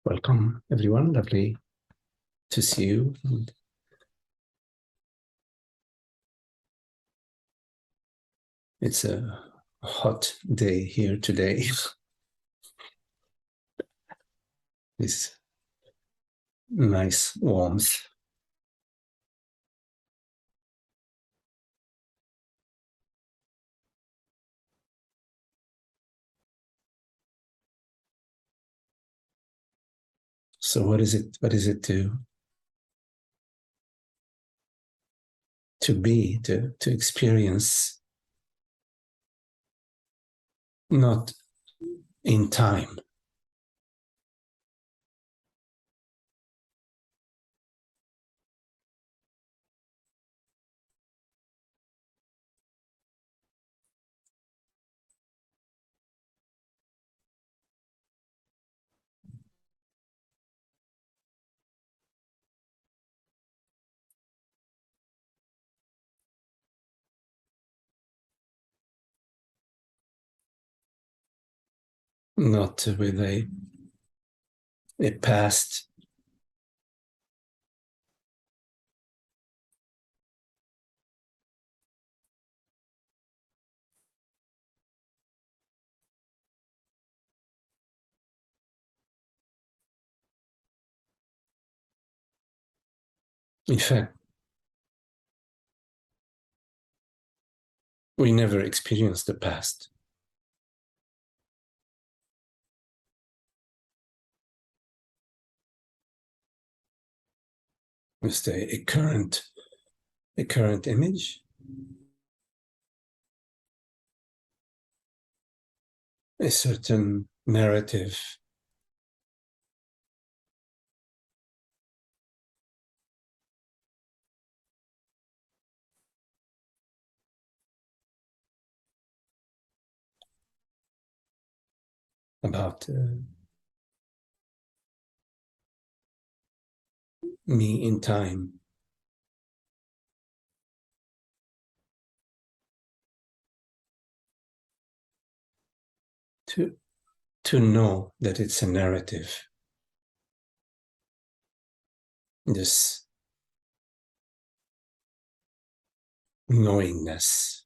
Welcome, everyone. Lovely to see you. It's a hot day here today. This nice warmth. So what is it? What is it to be, to experience, not in time? Not with a past in fact, we never experienced the past. It's a current image, a certain narrative, about me in time. To know that it's a narrative. This knowingness.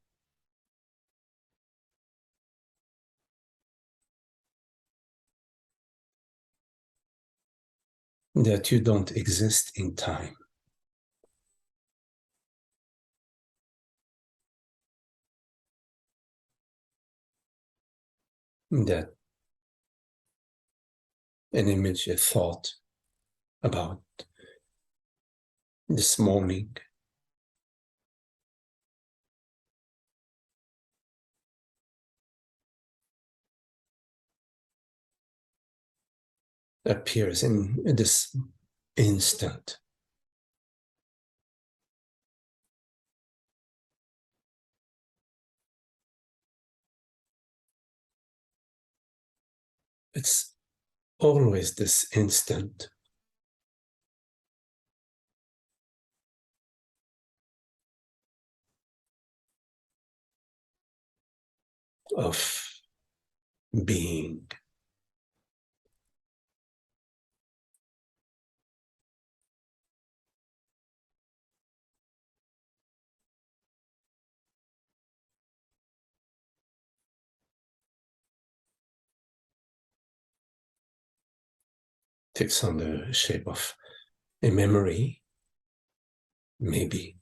That you don't exist in time. That an image, a thought about this morning appears in this instant. It's always this instant of being. Takes on the shape of a memory, maybe.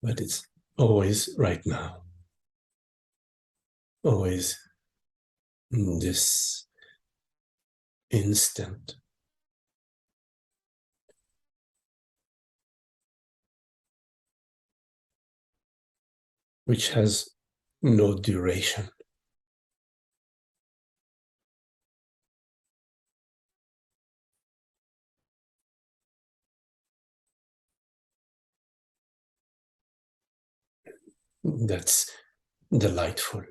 But it's always right now. Always in this instant. Which has no duration. That's delightful.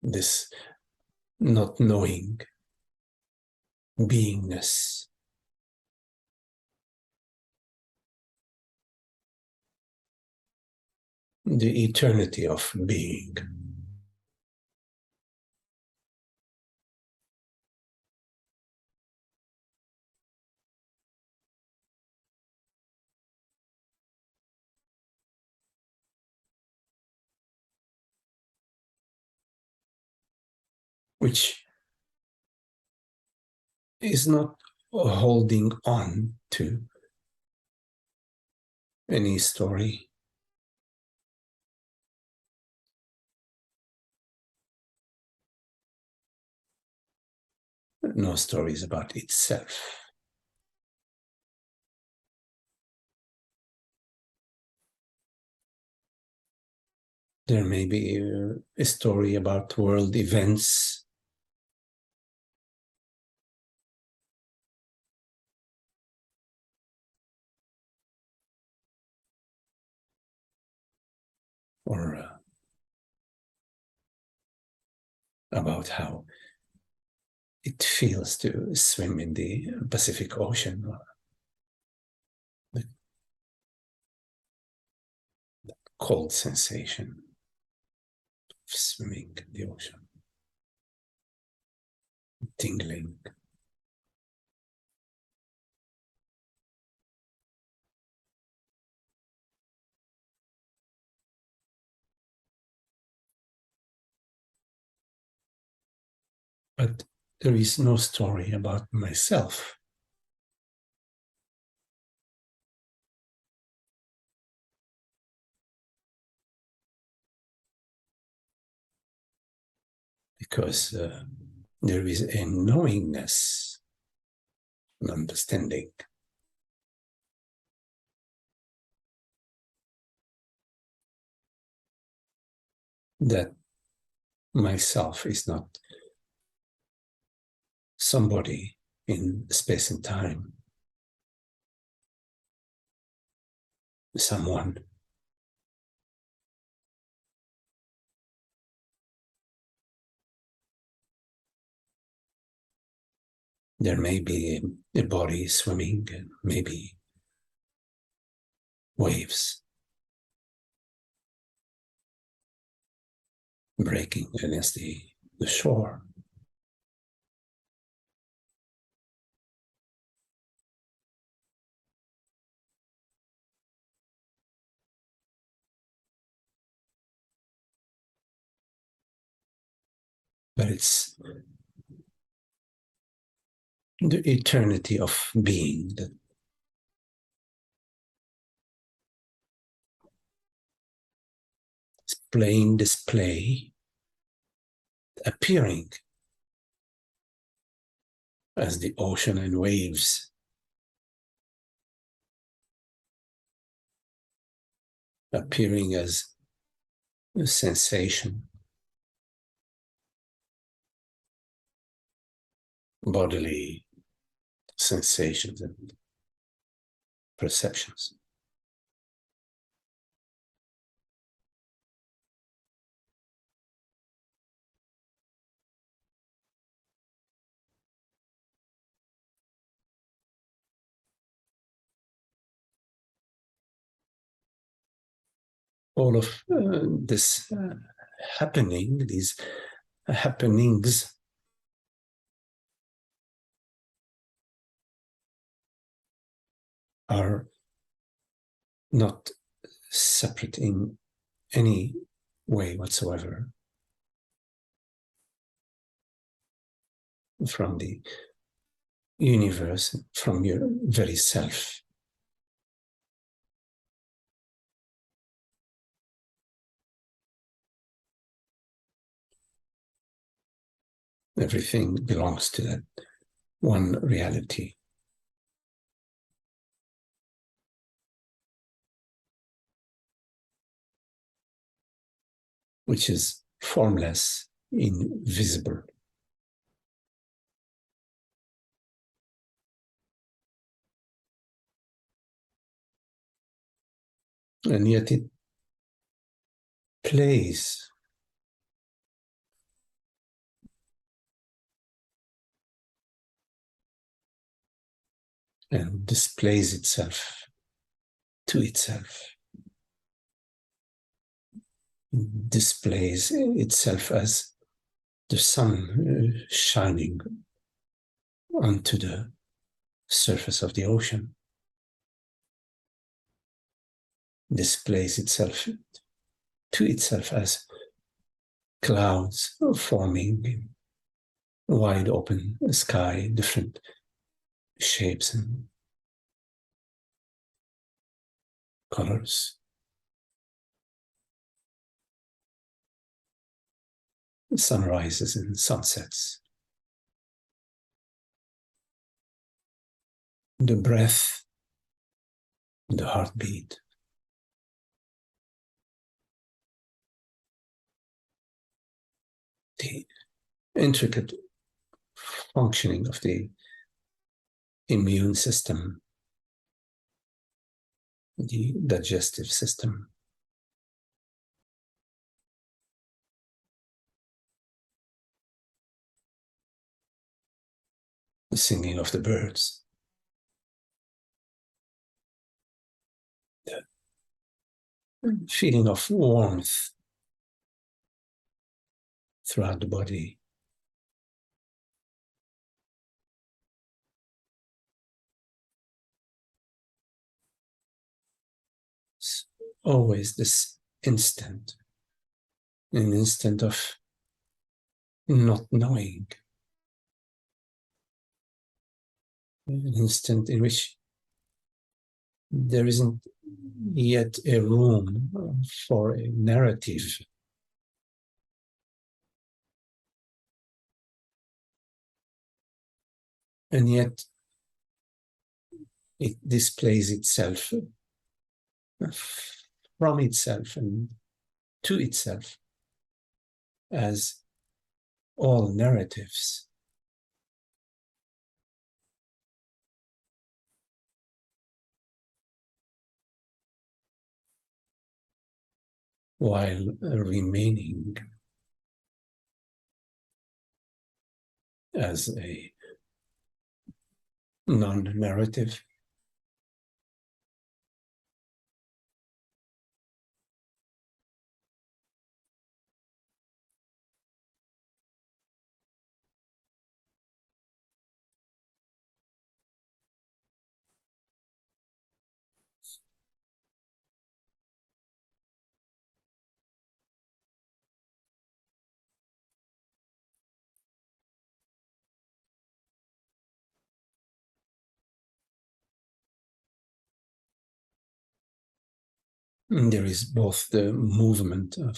This not knowing, beingness. the eternity of being. Which is not holding on to any story. No stories about itself. There may be a story about world events, or about how it feels to swim in the Pacific Ocean, or the cold sensation of swimming in the ocean, tingling. But there is no story about myself. Because there is a knowingness, an understanding that myself is not somebody in space and time, someone. There may be a body swimming, and maybe waves breaking against the shore. But it's the eternity of being, that plain display, appearing as the ocean and waves, appearing as a sensation, bodily sensations and perceptions. All of this happening, these happenings, are not separate in any way whatsoever from the universe, from your very self. Everything belongs to that one reality. Which is formless, invisible. And yet it plays and displays itself to itself. displays itself as the sun shining onto the surface of the ocean, displays itself to itself as clouds forming in wide open sky, different shapes and colors. Sunrises and sunsets. The breath, the heartbeat. The intricate functioning of the immune system, the digestive system. The singing of the birds. The feeling of warmth throughout the body. It's always this instant, an instant of not knowing, an instant in which there isn't yet a room for a narrative. And yet it displays itself from itself and to itself as all narratives. While remaining as a non-narrative. There is both the movement of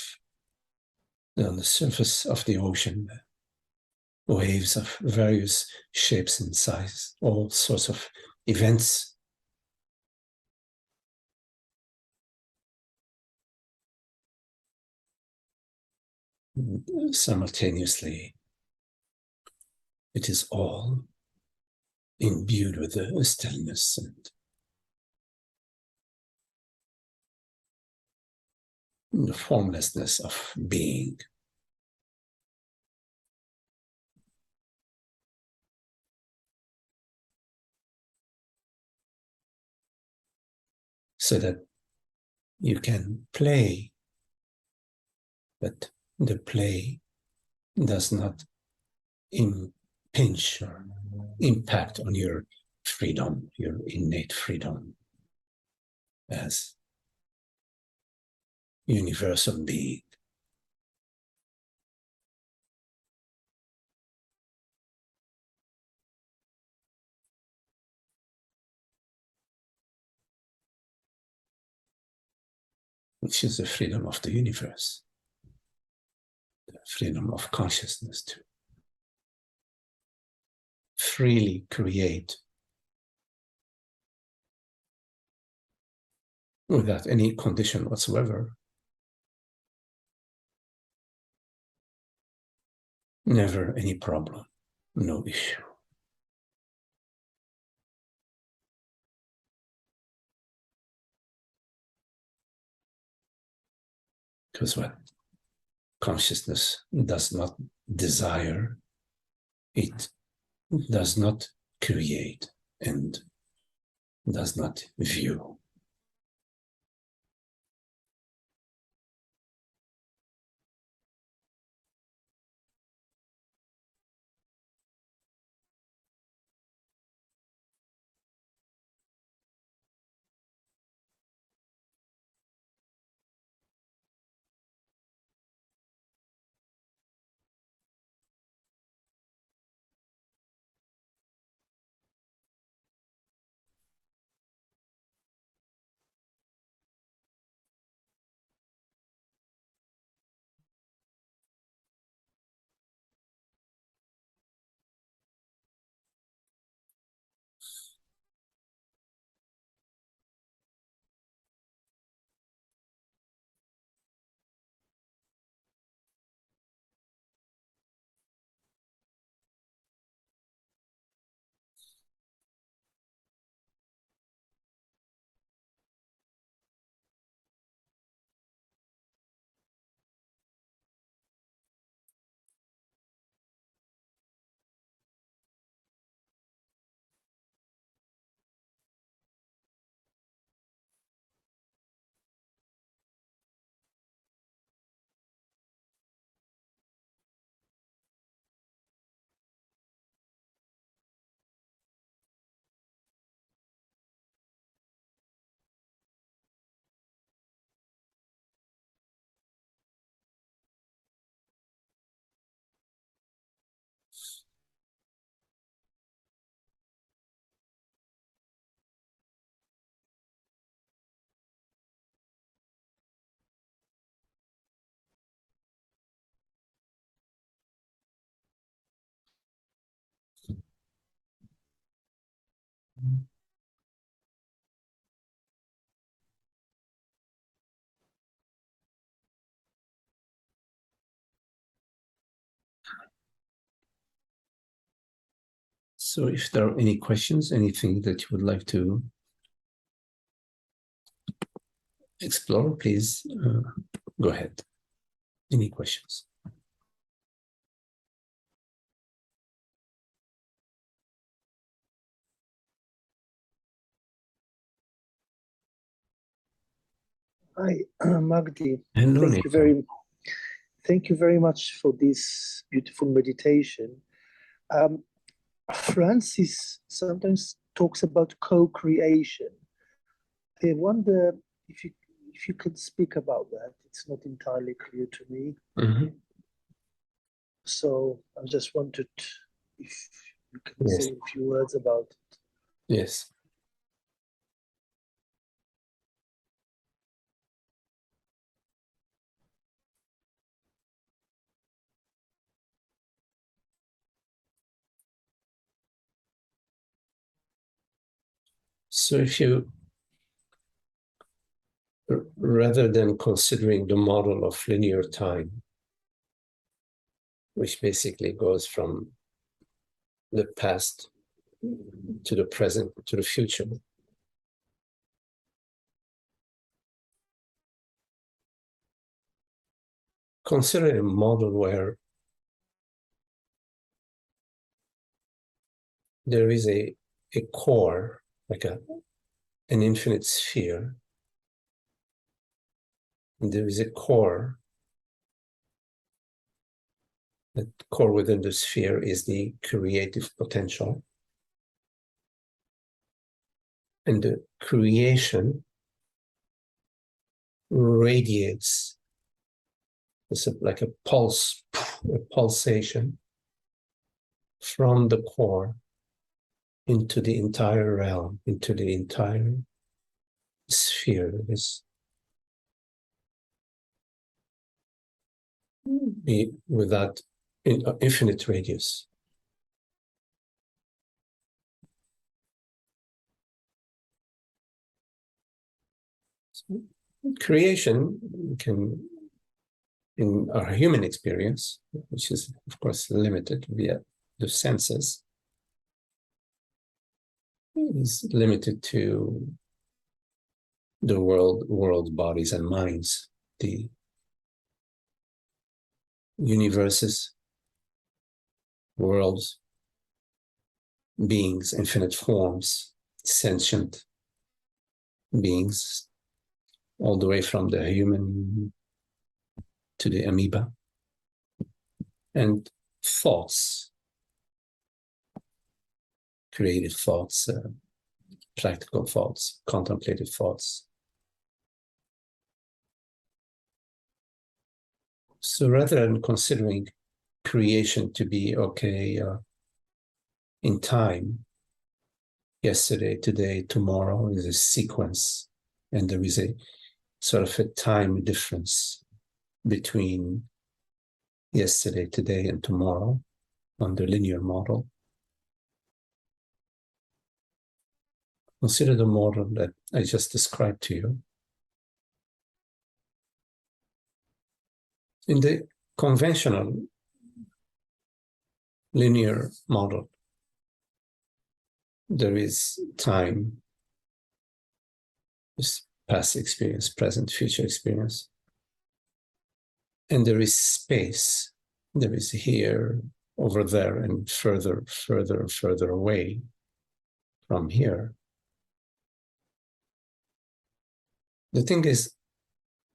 on the surface of the ocean, waves of various shapes and sizes, all sorts of events. Simultaneously, it is all imbued with the stillness and the formlessness of being. So that you can play, but the play does not impinge or impact on your freedom, your innate freedom as universal being. Which is the freedom of the universe, the freedom of consciousness to freely create without any condition whatsoever. Never any problem, no issue. Because what consciousness does not desire, it does not create and does not view. So if there are any questions, anything that you would like to explore, please go ahead. Any questions? Hi, Magdi. Hello, Thank you very much for this beautiful meditation. Francis sometimes talks about co-creation. I wonder if you could speak about that. It's not entirely clear to me. Mm-hmm. So I just wanted if you can say a few words about it. Yes. So if you, rather than considering the model of linear time, which basically goes from the past to the present to the future, consider a model where there is a core, like an infinite sphere, and there is a core. The core within the sphere is the creative potential. And the creation radiates. It's like a pulse, a pulsation from the core into the entire realm, into the entire sphere. This with that infinite radius. So creation can, in our human experience, which is of course limited via the senses, is limited to the world, bodies and minds, the universes, worlds, beings, infinite forms, sentient beings, all the way from the human to the amoeba, and thoughts, creative thoughts, practical thoughts, contemplative thoughts. So rather than considering creation to be in time, yesterday, today, tomorrow is a sequence, and there is a sort of a time difference between yesterday, today, and tomorrow on the linear model. Consider the model that I just described to you. In the conventional linear model, there is time, is past experience, present, future experience. And there is space. There is here, over there, and further away from here. The thing is,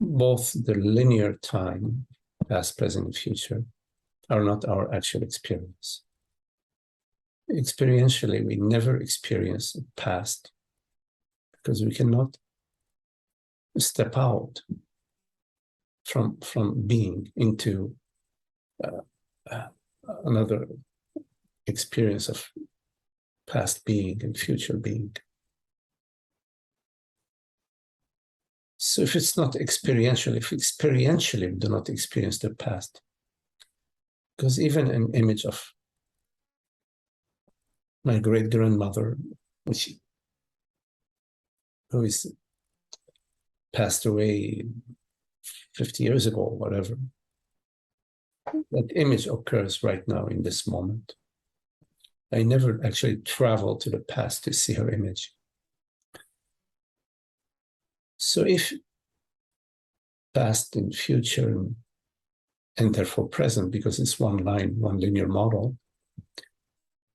both the linear time, past, present, and future, are not our actual experience. Experientially, we never experience the past because we cannot step out from being into another experience of past being and future being. So if it's not experiential, if experientially we do not experience the past, because even an image of my great-grandmother who is passed away 50 years ago, or whatever. That image occurs right now in this moment. I never actually traveled to the past to see her image. So if past and future, and therefore present, because it's one line, one linear model,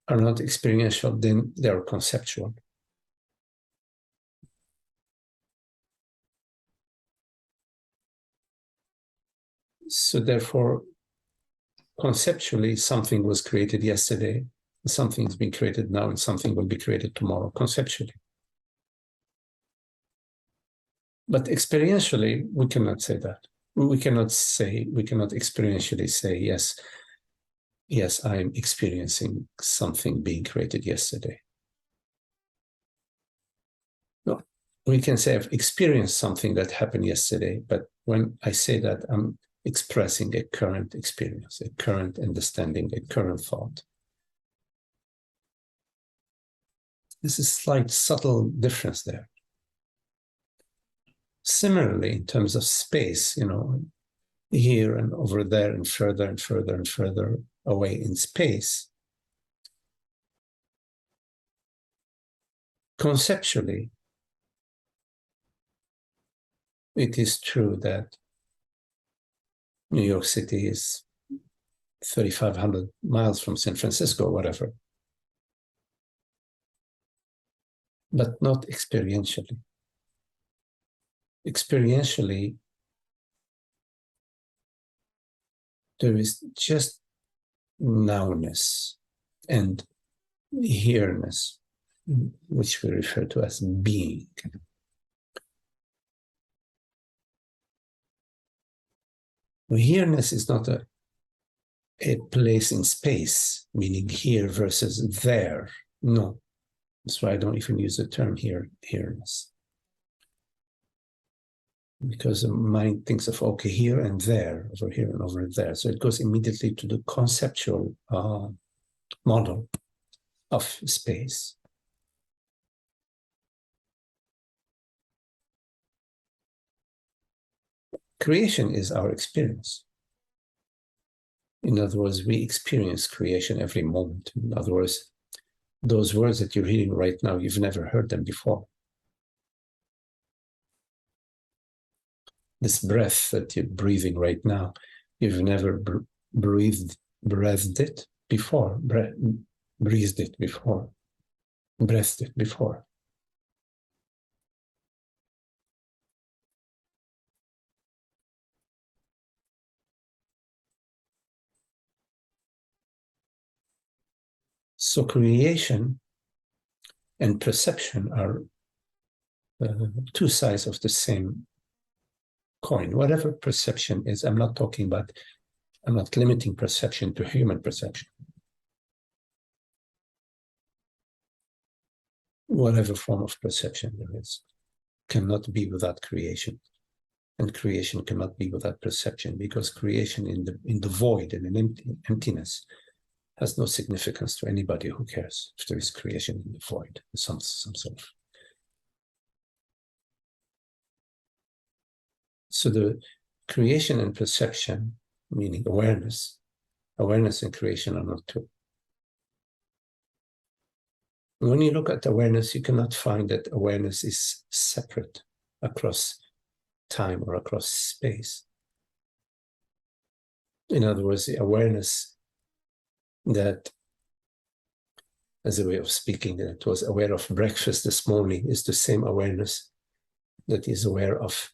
are not experiential, then they are conceptual. So therefore, conceptually, something was created yesterday, something is being created now, and something will be created tomorrow, conceptually. But experientially, we cannot say that. We cannot experientially say, yes, I am experiencing something being created yesterday. No, we can say I've experienced something that happened yesterday, but when I say that, I'm expressing a current experience, a current understanding, a current thought. There's a slight subtle difference there. Similarly, in terms of space, here and over there and further and further and further away in space, conceptually, it is true that New York City is 3,500 miles from San Francisco, whatever, but not experientially. Experientially, there is just nowness and here-ness, which we refer to as being. Here-ness is not a place in space, meaning here versus there. No, that's why I don't even use the term here-ness. Because the mind thinks of, okay, here and there, over here and over there. So it goes immediately to the conceptual model of space. Creation is our experience. In other words, we experience creation every moment. In other words, those words that you're hearing right now, you've never heard them before. This breath that you're breathing right now, you've never breathed it before, breathed it before, breathed it before. So creation and perception are two sides of the same coin. Whatever perception is, I'm not limiting perception to human perception. Whatever form of perception there is cannot be without creation. And creation cannot be without perception, because creation in the void and in emptiness has no significance to anybody who cares if there is creation in the void, some sort of. So the creation and perception, meaning awareness and creation are not two. When you look at awareness, you cannot find that awareness is separate across time or across space. In other words, the awareness that, as a way of speaking, that was aware of breakfast this morning is the same awareness that is aware of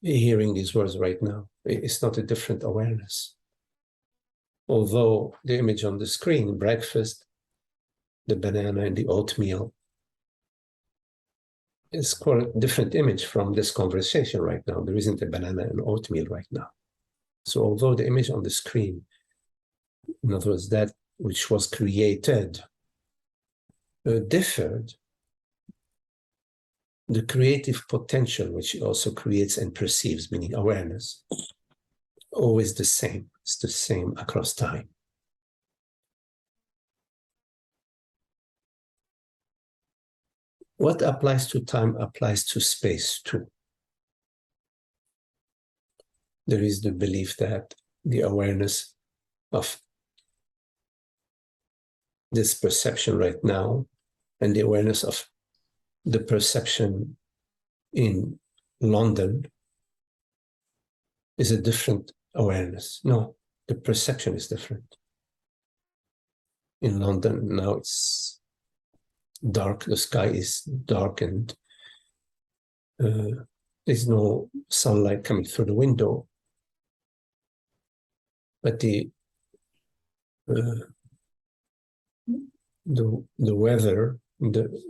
hearing these words right now. It's not a different awareness. Although the image on the screen, breakfast, the banana and the oatmeal, is quite a different image from this conversation right now. There isn't a banana and oatmeal right now. So although the image on the screen, in other words, that which was created, differed, the creative potential, which also creates and perceives, meaning awareness, always the same. It's the same across time. What applies to time applies to space too. There is the belief that the awareness of this perception right now and the awareness of the perception in London is a different awareness. No, the perception is different. In London now it's dark, the sky is dark, and there's no sunlight coming through the window. But the weather, the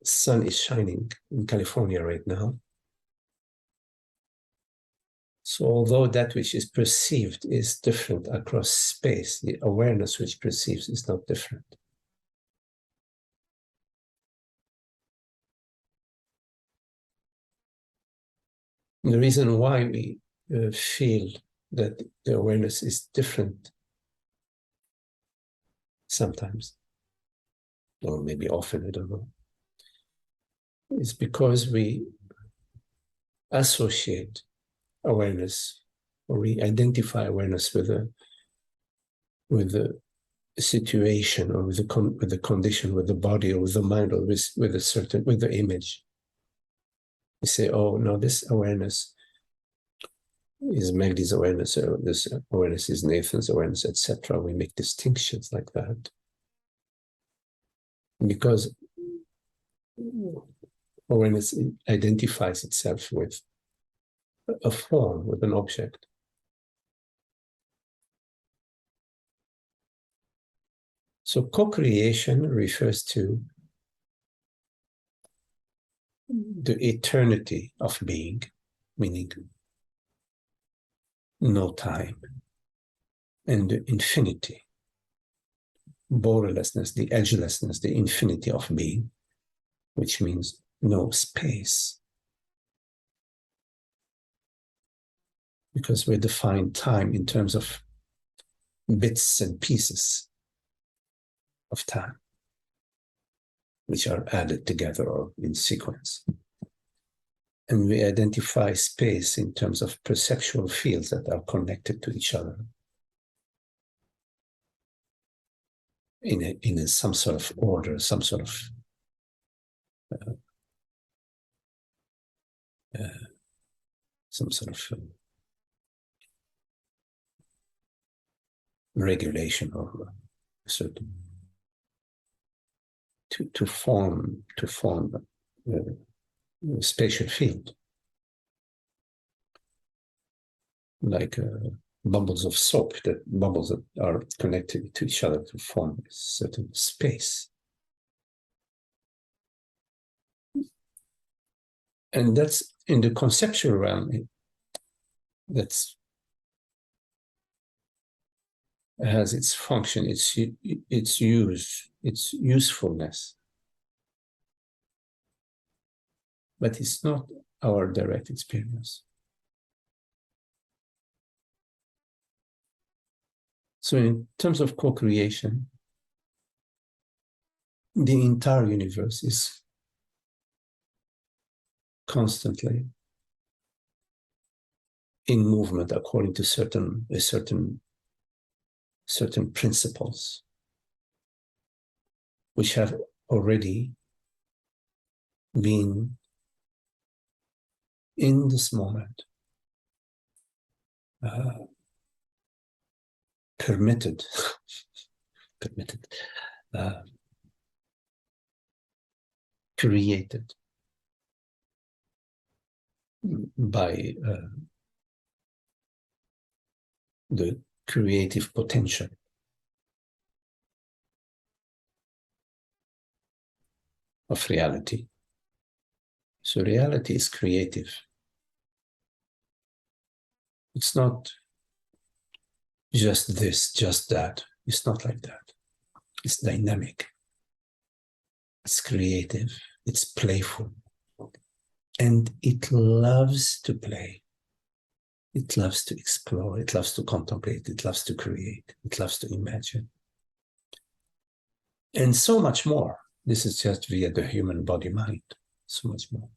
sun is shining in California right now. So although that which is perceived is different across space, the awareness which perceives is not different. And the reason why we feel that the awareness is different sometimes, or maybe often, I don't know, is because we associate awareness, or we identify awareness with a situation, or with the condition, with the body, or with the mind, or with the image. We say, oh no, this awareness is Magdi's awareness, or this awareness is Nathan's awareness, etc. We make distinctions like that because awareness identifies itself with a form, with an object. So co-creation refers to the eternity of being, meaning no time, and the infinity, borderlessness, the edgelessness, the infinity of being, which means no space. Because we define time in terms of bits and pieces of time, which are added together or in sequence. And we identify space in terms of perceptual fields that are connected to each other in some sort of order, some sort of regulation, or certain to form a spatial field, like bubbles of soap, bubbles that are connected to each other to form a certain space. And that's in the conceptual realm, that's has its function, its use, its usefulness. But it's not our direct experience. So in terms of co-creation, the entire universe is constantly in movement according to certain principles, which have already been in this moment permitted created by the creative potential of reality. So reality is creative. It's not just this, just that. It's not like that. It's dynamic. It's creative. It's playful. And it loves to play. It loves to explore. It loves to contemplate. It loves to create. It loves to imagine. And so much more. This is just via the human body mind, so much more.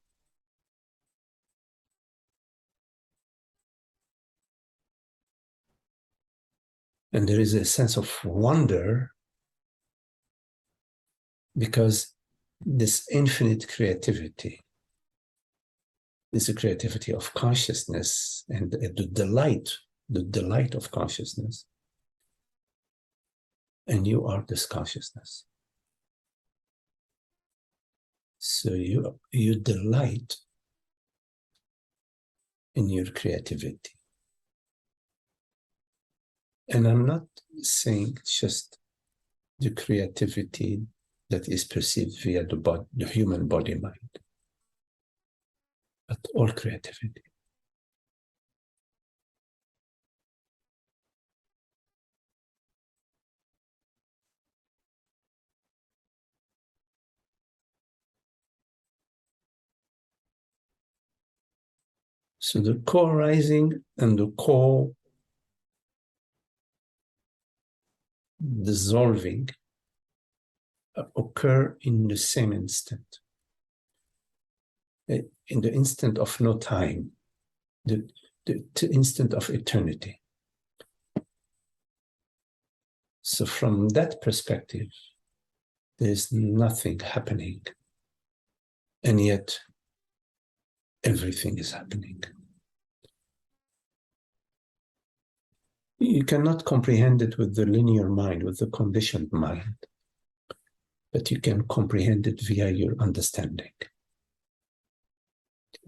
And there is a sense of wonder because this infinite creativity is a creativity of consciousness and the delight of consciousness. And you are this consciousness. So you delight in your creativity. And I'm not saying just the creativity that is perceived via the human body mind, but all creativity. So the co-rising and the co-dissolving occur in the same instant. In the instant of no time, the instant of eternity. So from that perspective, there's nothing happening, and yet everything is happening. You cannot comprehend it with the linear mind, with the conditioned mind, but you can comprehend it via your understanding.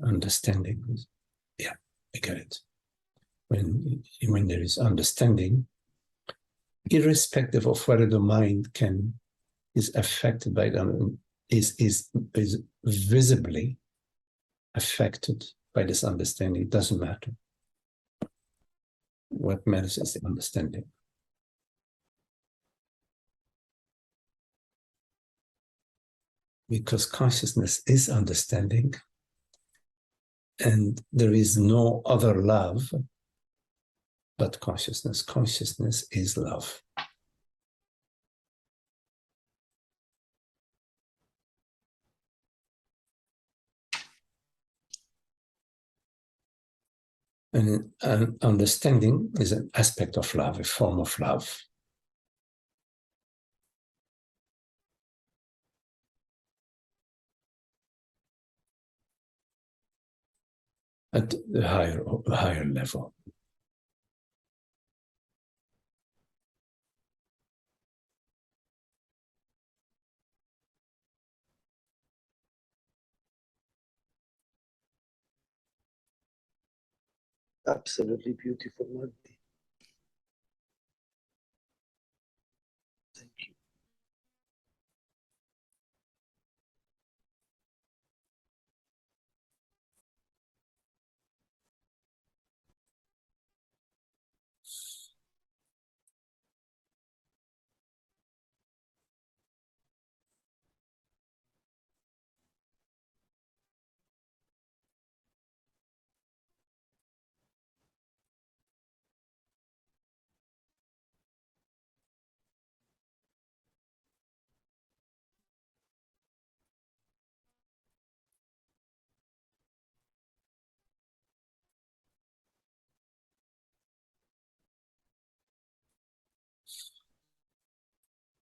Understanding is, yeah, I get it. When there is understanding, irrespective of whether the mind is affected by them, is visibly affected by this understanding, it doesn't matter. What matters is the understanding. Because consciousness is understanding, and there is no other love but consciousness. Consciousness is love. And understanding is an aspect of love, a form of love. At the higher level. Absolutely beautiful, Magdi. Thank you.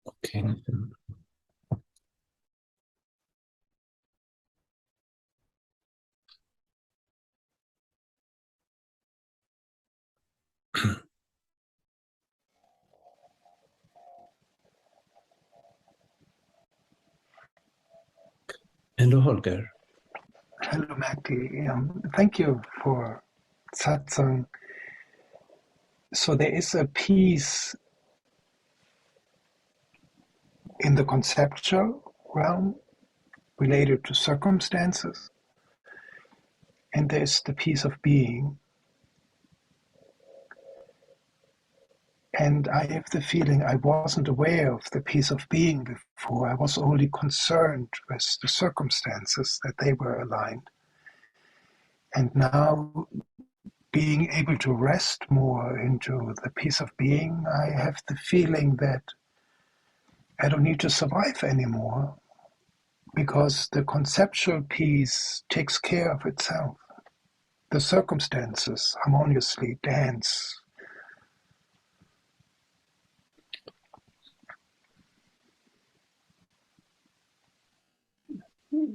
Okay. Hello, Holger. Hello, Magdi. Thank you for satsang. So there is a piece in the conceptual realm related to circumstances, and there's the piece of being. And I have the feeling I wasn't aware of the piece of being before. I was only concerned with the circumstances, that they were aligned. And now, being able to rest more into the piece of being, I have the feeling that I don't need to survive anymore because the conceptual piece takes care of itself. The circumstances harmoniously dance.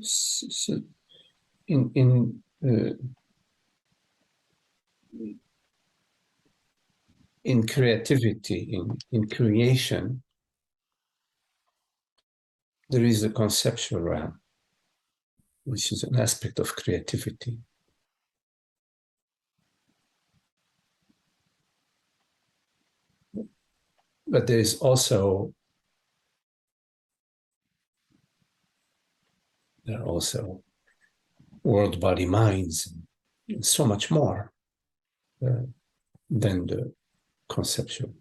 So in creativity, in creation, there is a conceptual realm, which is an aspect of creativity. But there is also world, body, minds, and so much more than the conceptual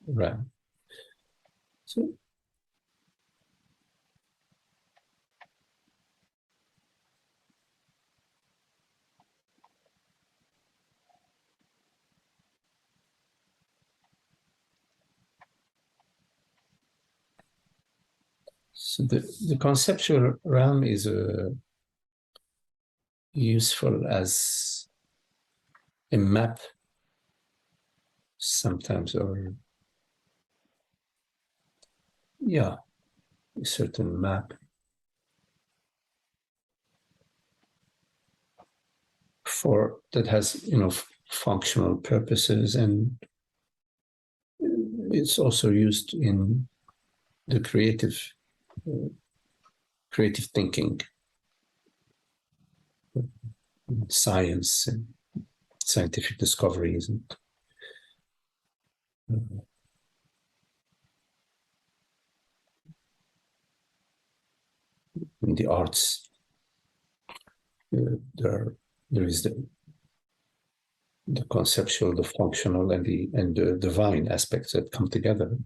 realm. So the conceptual realm is useful as a map sometimes, or a certain map that has functional purposes, and it's also used in the creative thinking, science and scientific discoveries, and in the arts. There is the conceptual, the functional, and the divine aspects that come together.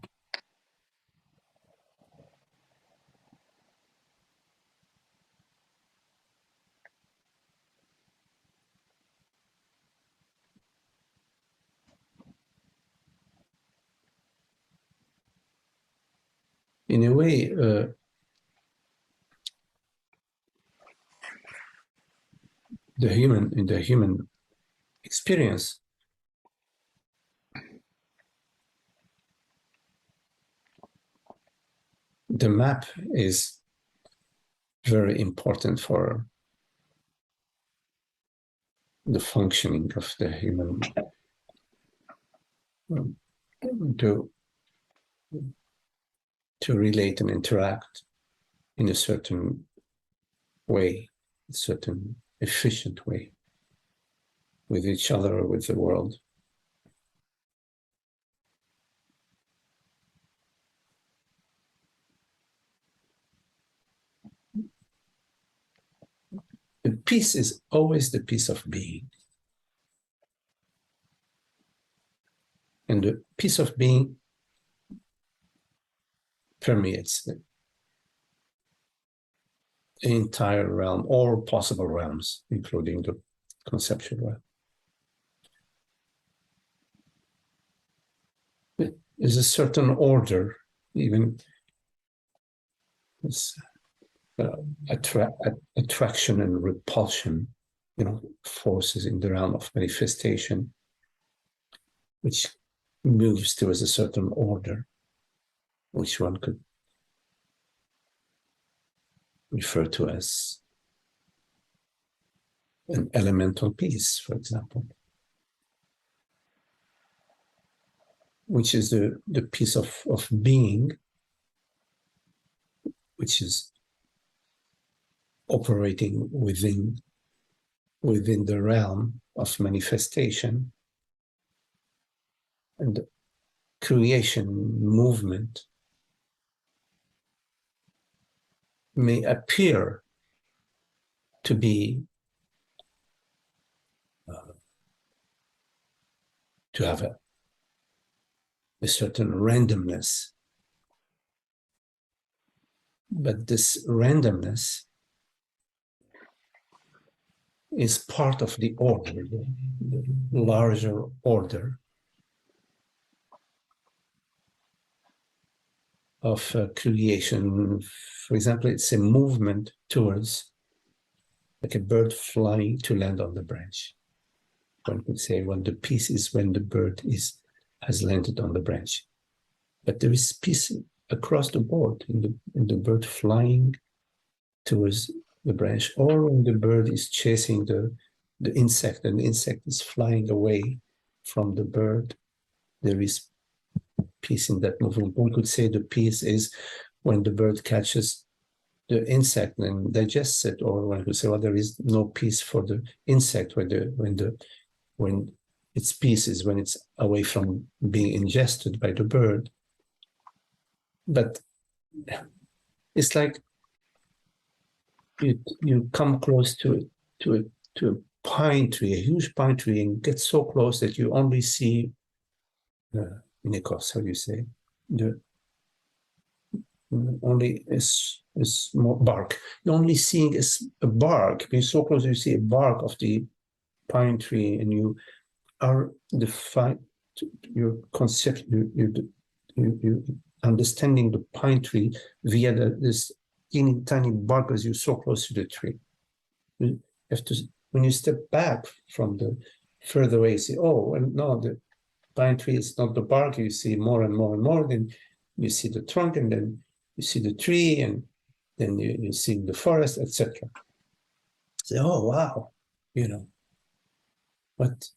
In a way, in the human experience, the map is very important for the functioning of the human, to relate and interact in a certain way, a certain efficient way, with each other, with the world. The peace is always the peace of being. And the peace of being permeates the entire realm, or possible realms, including the conceptual realm. There's a certain order, even attraction and repulsion, forces in the realm of manifestation, which moves towards a certain order, which one could refer to as an elemental peace, for example, which is the peace of being, which is operating within the realm of manifestation. And the creation movement may appear to be to have a certain randomness, but this randomness is part of the order, the larger order of creation. For example, it's a movement towards, like a bird flying to land on the branch. One could say, well, the peace is when the bird has landed on the branch. But there is peace across the board in the bird flying towards the branch, or when the bird is chasing the insect and the insect is flying away from the bird. There is peace in that movement. One could say the peace is when the bird catches the insect and digests it, or one could say, well, there is no peace for the insect when its peace is when it's away from being ingested by the bird. But it's like you come close to a pine tree, a huge pine tree, and get so close that you only see Nikos, how do you say? Only a small bark. You're only seeing a bark. Being so close, you see a bark of the pine tree, and you are your concept, you understanding the pine tree via this teeny tiny bark as you're so close to the tree. You have to, when you step back from the further away, you say, oh, well, no, the pine tree is not the bark. You see more and more and more. Then you see the trunk, and then you see the tree, and then you see the forest, etc. Say, oh, wow, but,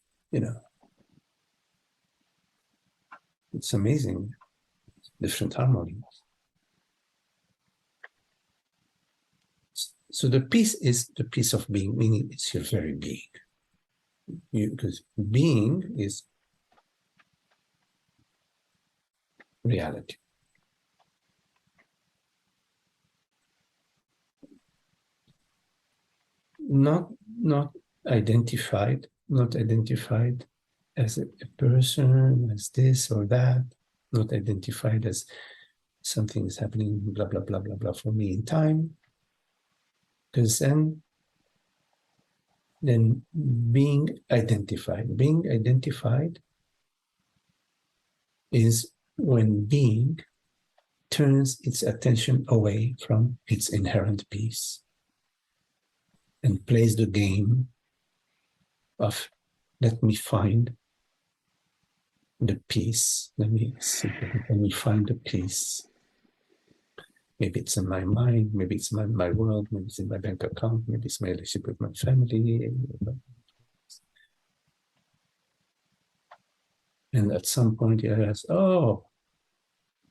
it's amazing, different harmonies. So the peace is the peace of being, meaning it's your very being. Because being is reality. Not identified as a person, as this or that, not identified as something is happening, blah, blah, blah, blah, blah, for me in time. Because then being identified is when being turns its attention away from its inherent peace and plays the game of, let me find the peace. Let me find the peace. Maybe it's in my mind, maybe it's in my world, maybe it's in my bank account, maybe it's my relationship with my family. And at some point you realize, oh,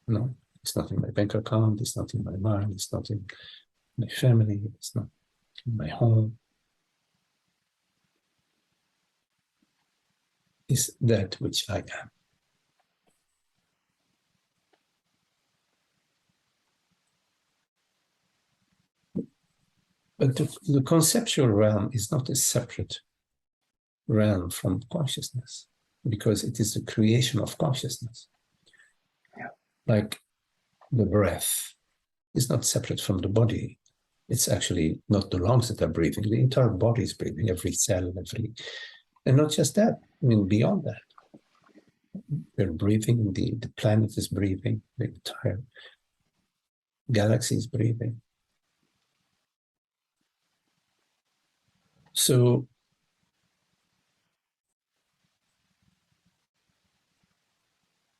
no, it's not in my bank account, it's not in my mind, it's not in my family, it's not in my home. It's that which I am. But the conceptual realm is not a separate realm from consciousness, because it is the creation of consciousness. Yeah. Like the breath is not separate from the body. It's actually not the lungs that are breathing. The entire body is breathing, every cell, and not just that. I mean, beyond that, we're breathing. The planet is breathing. The entire galaxy is breathing. So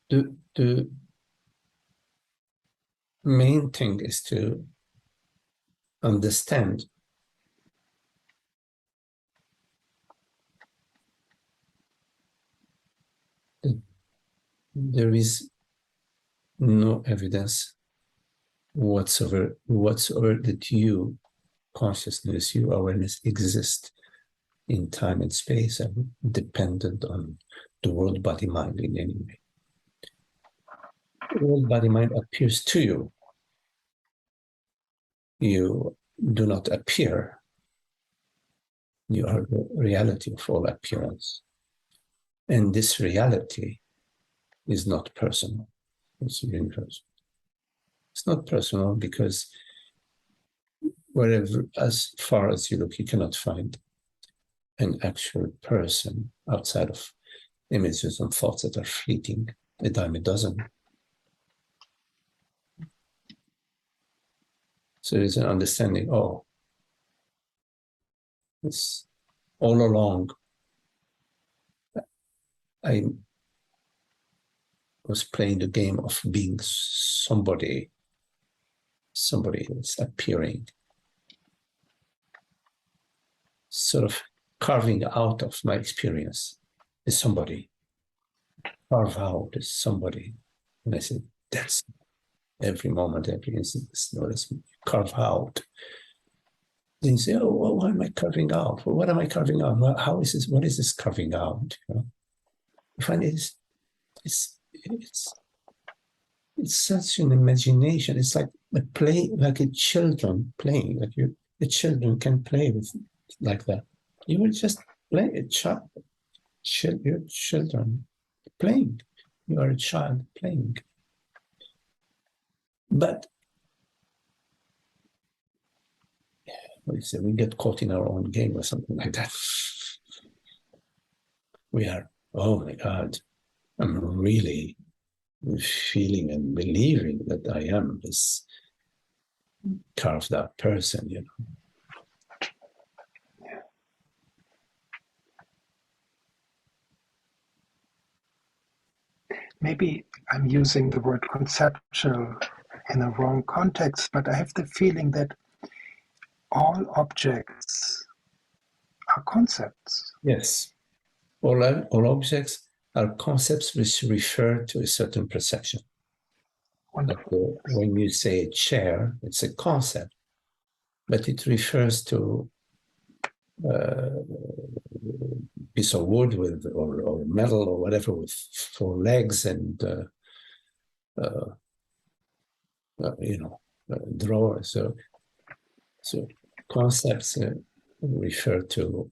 the main thing is to understand that there is no evidence whatsoever that you, consciousness, you, awareness, exist in time and space and dependent on the world, body, mind in any way. The world, body, mind appears to you. You do not appear. You are the reality of all appearance. And this reality is not personal. It's universal. It's not personal because wherever, as far as you look, you cannot find an actual person outside of images and thoughts that are fleeting, a dime a dozen. So there's an understanding, oh, it's all along, I was playing the game of being somebody that's appearing, sort of carving out of my experience is somebody, carve out is somebody. And I said, that's every moment, every instant, notice, carve out. Then you say, oh, well, why am I carving out? Well, what am I carving out? Well, how is this? What is this carving out? You know, I find it's such an imagination. It's like a play, like a children playing. Like the children can play with like that. You will just play a child, your children playing. You are a child playing. But we get caught in our own game or something like that. We are, oh my God, I'm really feeling and believing that I am this carved out person, you know. Maybe I'm using the word conceptual in a wrong context, but I have the feeling that all objects are concepts. Yes. All objects are concepts which refer to a certain perception. Like when you say a chair, it's a concept, but it refers to a piece of wood with or metal or whatever with 4 legs and drawer. So concepts refer to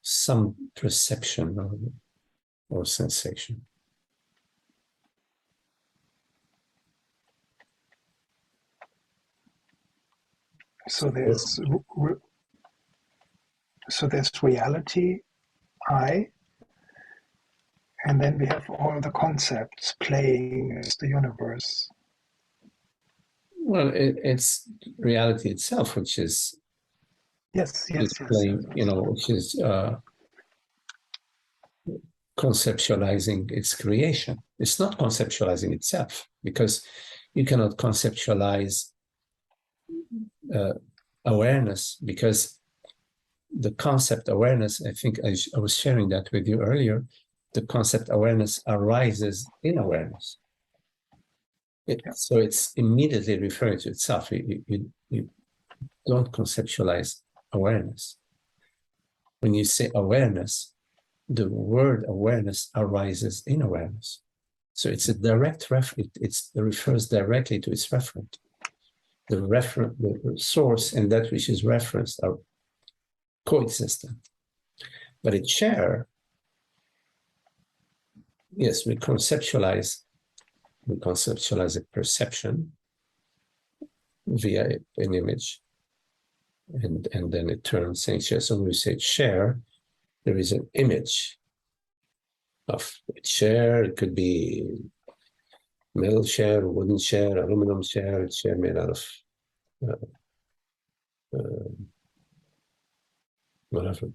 some perception or sensation. So there's reality, I, and then we have all the concepts playing as the universe. Well, it's reality itself, which is playing, you know, which is conceptualizing its creation. It's not conceptualizing itself, because you cannot conceptualize awareness, because the concept awareness, I think I was sharing that with you earlier, the concept awareness arises in awareness. So it's immediately referring to itself. You don't conceptualize awareness. When you say awareness, the word awareness arises in awareness. So it's a direct reference. It refers directly to its referent. The source and that which is referenced are coexistent. But a chair, yes, we conceptualize a perception via an image, and then it turns saying chair. So when we say chair, there is an image of a chair. It could be metal chair, wooden chair, aluminum chair, a chair made out of whatever.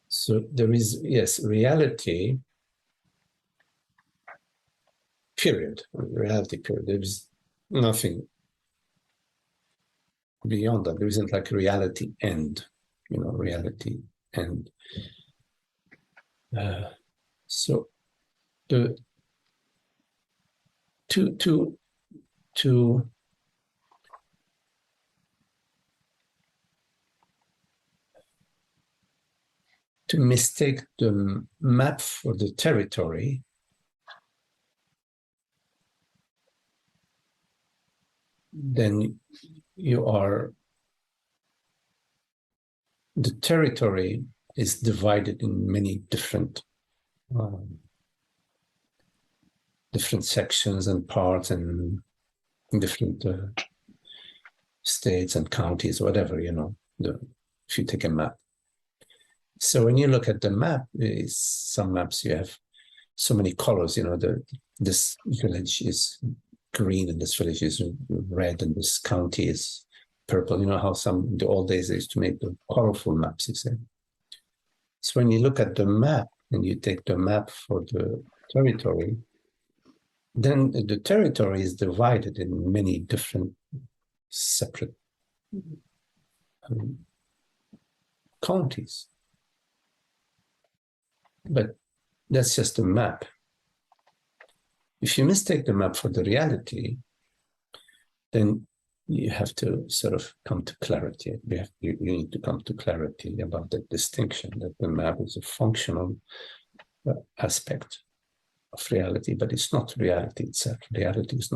So there is, yes, reality, period. Reality, period. There is nothing beyond that. There isn't like reality end, you know, reality end. So the to mistake the map for the territory, then the territory is divided in many different sections and parts and different states and counties, whatever, you know, if you take a map. So when you look at the map, some maps you have so many colors. This village is green and this village is red and this county is purple. How some in the old days they used to make the colorful maps, you say. So when you look at the map and you take the map for the territory, then the territory is divided in many different separate counties. But that's just a map. If you mistake the map for the reality, then you have to sort of come to clarity. You need to come to clarity about the distinction that the map is a functional aspect of reality, but it's not reality itself. Reality is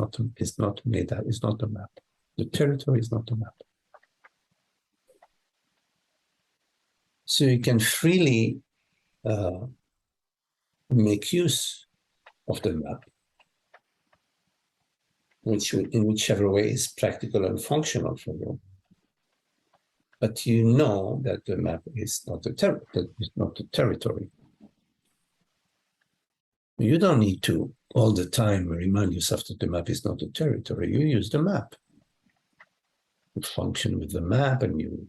not made out, is not a map. The territory is not a map. So you can freely make use of the map, in whichever way is practical and functional for you. But you know that the map is not the territory. You don't need to all the time remind yourself that the map is not the territory. You use the map. You function with the map and you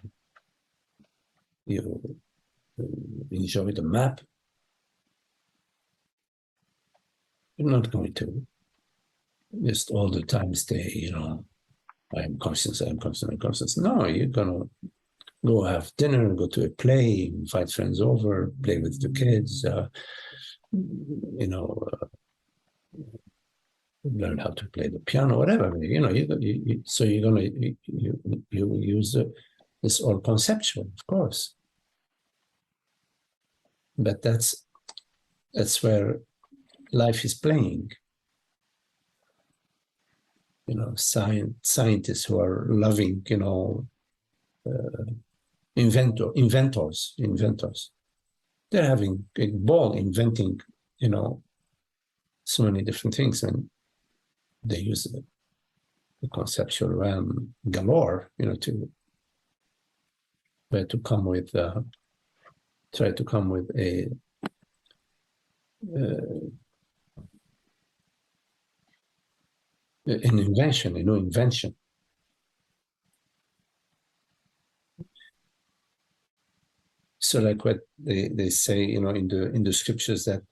enjoy the map. You're not going to just all the time stay, I am conscious, I am conscious, I am conscious. No, you're going to go have dinner, go to a play, invite friends over, play with the kids, learn how to play the piano, whatever. So you're going to you use this all conceptual, of course. But that's where life is playing. Scientists who are loving, inventors. They're having a ball inventing, so many different things, and they use the conceptual realm galore, to try to come with an invention, a new invention. So, like what they say, in the scriptures that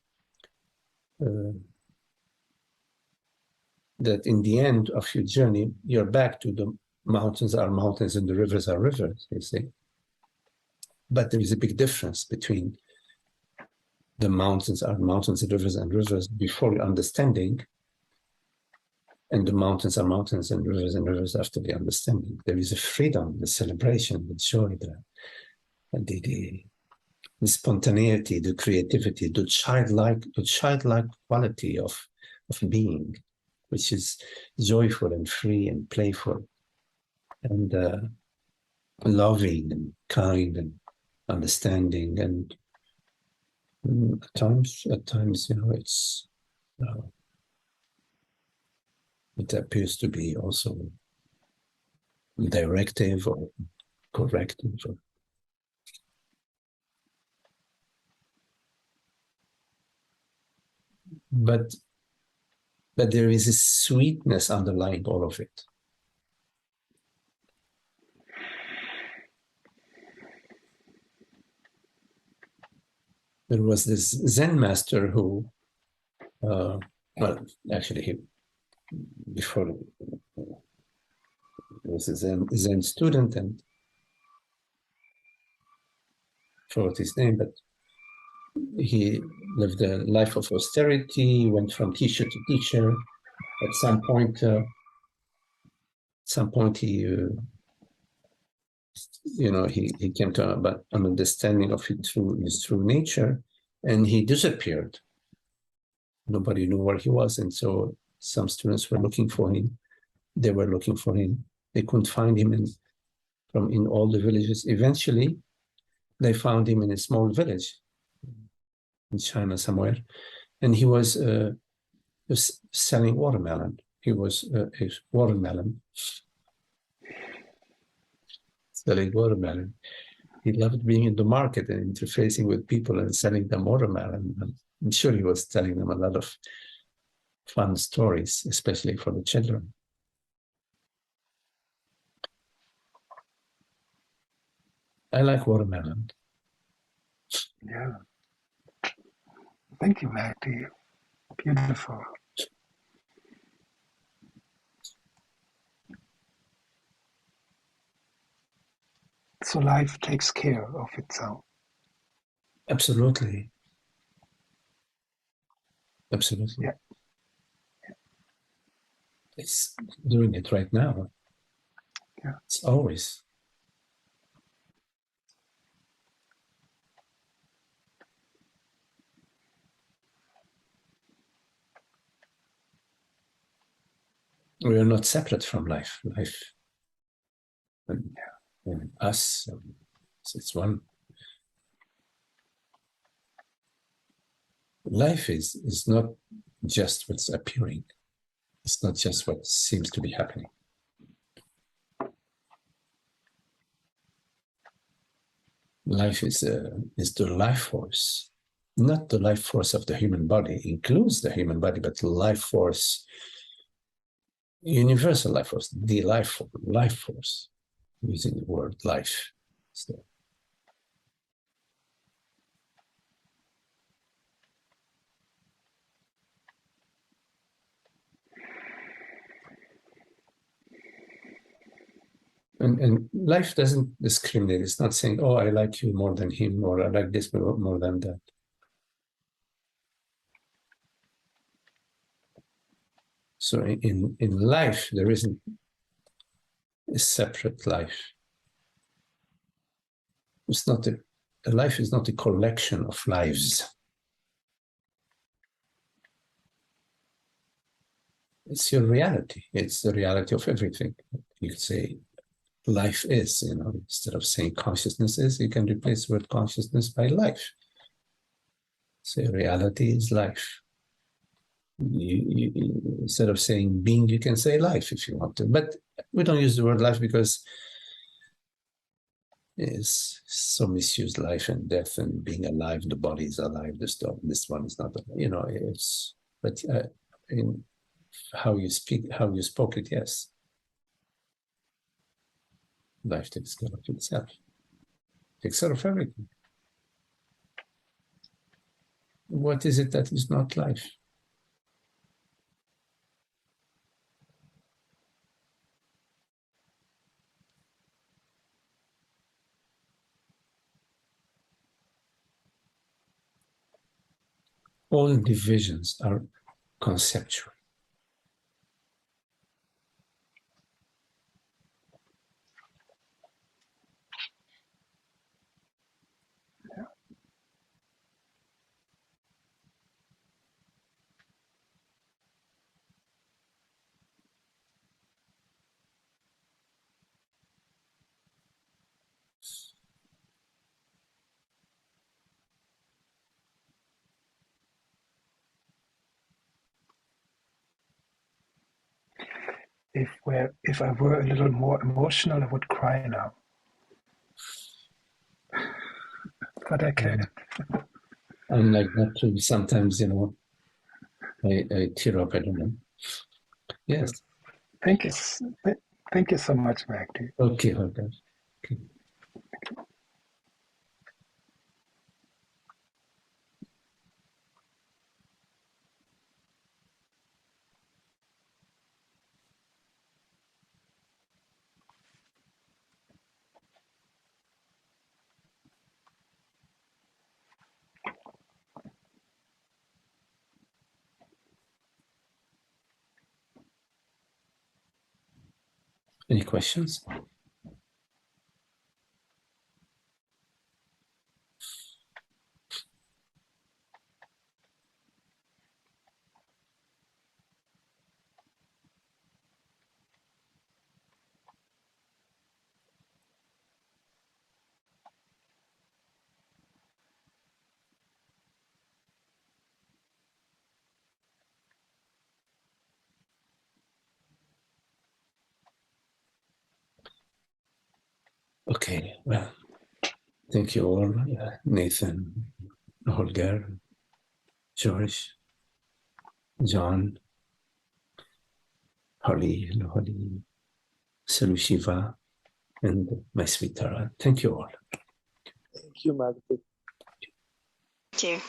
that in the end of your journey, you're back to the mountains are mountains and the rivers are rivers, they say. But there is a big difference between the mountains are mountains and rivers before your understanding, and the mountains are mountains and rivers after the understanding. There is a freedom, the celebration, the joy, the spontaneity, the creativity, the childlike quality of being, which is joyful and free and playful and loving and kind and understanding. And at times, it's it appears to be also directive or corrective. But there is a sweetness underlying all of it. There was this Zen master who, before he was a Zen student, and I forgot his name, but he lived a life of austerity, went from teacher to teacher. At some point he came to an understanding of his true nature, and he disappeared. Nobody knew where he was, and so some students were looking for him. They were looking for him. They couldn't find him in all the villages. Eventually, they found him in a small village in China somewhere, and he was selling watermelon. He was a watermelon. Selling watermelon. He loved being in the market and interfacing with people and selling them watermelon. I'm sure he was telling them a lot of fun stories, especially for the children. I like watermelon. Yeah. Thank you, Magdi. Beautiful. So life takes care of itself. Absolutely. Absolutely. Yeah. It's doing it right now. Yeah. It's always. We are not separate from life. Life and us, it's one. Life is not just what's appearing. It's not just what seems to be happening. Life is the life force, not the life force of the human body. It includes the human body, but life force, universal life force, the life force, using the word life. So, and life doesn't discriminate. It's not saying, oh, I like you more than him, or I like this more than that. So in life, there isn't a separate life. It's not a life is not a collection of lives. It's your reality. It's the reality of everything. You could say life is, instead of saying consciousness is, you can replace the word consciousness by life. Say reality is life. Instead of saying being, you can say life if you want to. But we don't use the word life because it's so misused, life and death and being alive. The body is alive. This one is not. It's. But in how you speak, how you spoke it, yes. Life takes care of itself. Takes care of everything. What is it that is not life? All divisions are conceptual. If I were a little more emotional, I would cry now. But I can't. I'm like that too. Sometimes, I tear up. I don't know. Yes. Thank you. Thank you so much, Magdi. Okay, okay. Okay. Any questions? Okay, well, thank you all, Nathan, Holger, George, John, Holly, Salu Shiva, and my sweet Tara. Thank you all. Thank you, Magdi. Thank you.